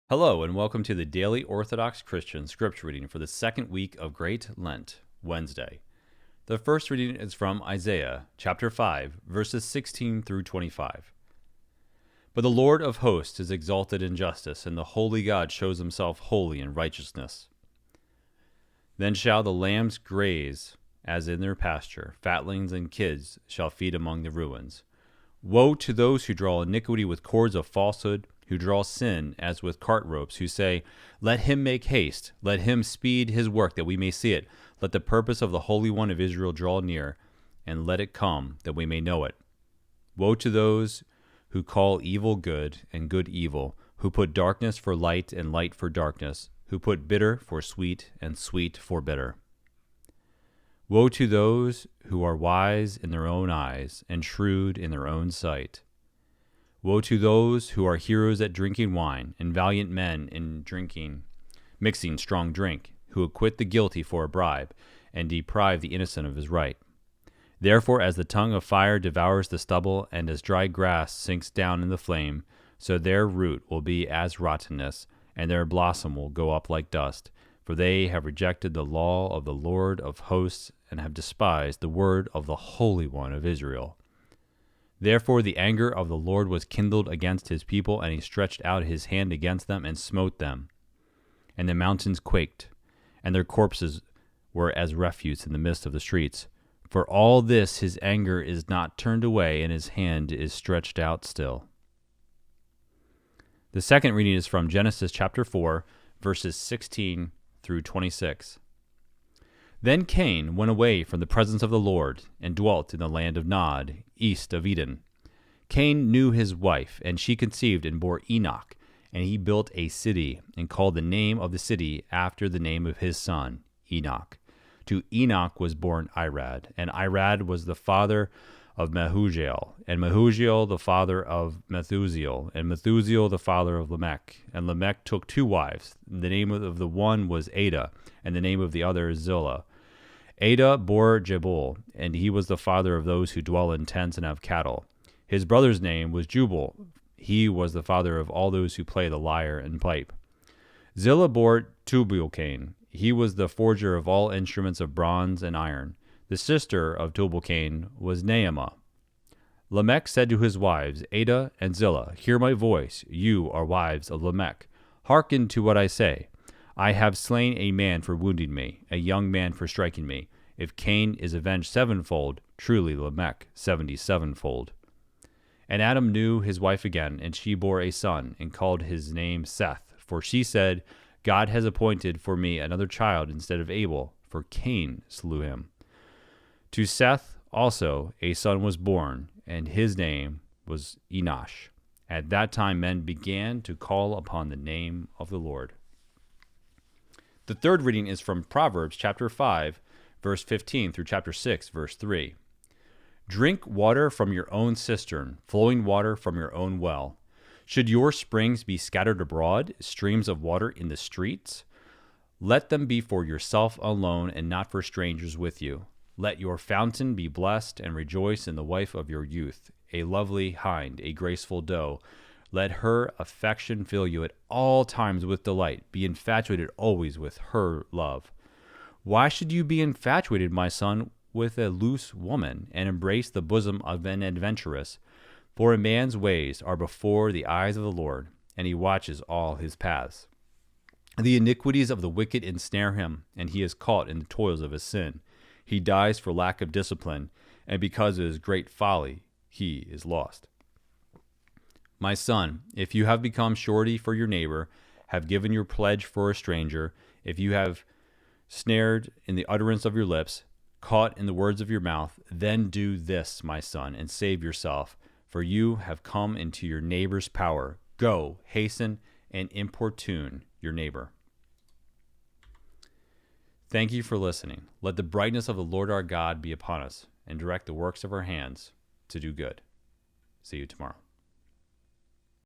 Hello, and welcome to the Daily Orthodox Christian Scripture reading for the second week of Great Lent, Wednesday. The first reading is from Isaiah chapter 5, verses 16 through 25. But the Lord of hosts is exalted in justice, and the holy God shows himself holy in righteousness. Then shall the lambs graze as in their pasture, fatlings and kids shall feed among the ruins. Woe to those who draw iniquity with cords of falsehood, who draw sin as with cart ropes, who say, "Let him make haste, let him speed his work that we may see it. Let the purpose of the Holy One of Israel draw near, and let it come that we may know it." Woe to those who call evil good and good evil, who put darkness for light and light for darkness, who put bitter for sweet and sweet for bitter. Woe to those who are wise in their own eyes and shrewd in their own sight. Woe to those who are heroes at drinking wine and valiant men in mixing strong drink, who acquit the guilty for a bribe and deprive the innocent of his right. Therefore, as the tongue of fire devours the stubble, and as dry grass sinks down in the flame, so their root will be as rottenness, and their blossom will go up like dust. For they have rejected the law of the Lord of hosts, and have despised the word of the Holy One of Israel. Therefore the anger of the Lord was kindled against his people, and he stretched out his hand against them and smote them. And the mountains quaked, and their corpses were as refuse in the midst of the streets. For all this his anger is not turned away, and his hand is stretched out still. The second reading is from Genesis chapter 4, verses 16 through 26. Then Cain went away from the presence of the Lord, and dwelt in the land of Nod, east of Eden. Cain knew his wife, and she conceived and bore Enoch, and he built a city, and called the name of the city after the name of his son, Enoch. To Enoch was born Irad, and Irad was the father of Mehujael, and Mehujael the father of Methusael, and Methusael the father of Lamech. And Lamech took two wives. The name of the one was Ada, and the name of the other Zillah. Ada bore Jebul, and he was the father of those who dwell in tents and have cattle. His brother's name was Jubal. He was the father of all those who play the lyre and pipe. Zillah bore Tubal-Cain. He was the forger of all instruments of bronze and iron. The sister of Tubal-Cain was Naamah. Lamech said to his wives, Ada and Zillah, "Hear my voice, you are wives of Lamech. Hearken to what I say. I have slain a man for wounding me, a young man for striking me. If Cain is avenged sevenfold, truly Lamech 77-fold. And Adam knew his wife again, and she bore a son, and called his name Seth. For she said, God has appointed for me another child instead of Abel, for Cain slew him. To Seth also a son was born, and his name was Enosh. At that time men began to call upon the name of the Lord." The third reading is from Proverbs chapter 5, verse 15 through chapter 6, verse 3. Drink water from your own cistern, flowing water from your own well. Should your springs be scattered abroad, streams of water in the streets? Let them be for yourself alone, and not for strangers with you. Let your fountain be blessed, and rejoice in the wife of your youth, a lovely hind, a graceful doe. Let her affection fill you at all times with delight. Be infatuated always with her love. Why should you be infatuated, my son, with a loose woman, and embrace the bosom of an adventuress? For a man's ways are before the eyes of the Lord, and he watches all his paths. The iniquities of the wicked ensnare him, and he is caught in the toils of his sin. He dies for lack of discipline, and because of his great folly, he is lost. My son, if you have become surety for your neighbor, have given your pledge for a stranger, if you have snared in the utterance of your lips, caught in the words of your mouth, then do this, my son, and save yourself, for you have come into your neighbor's power. Go, hasten, and importune your neighbor. Thank you for listening. Let the brightness of the Lord our God be upon us, and direct the works of our hands to do good. See you tomorrow.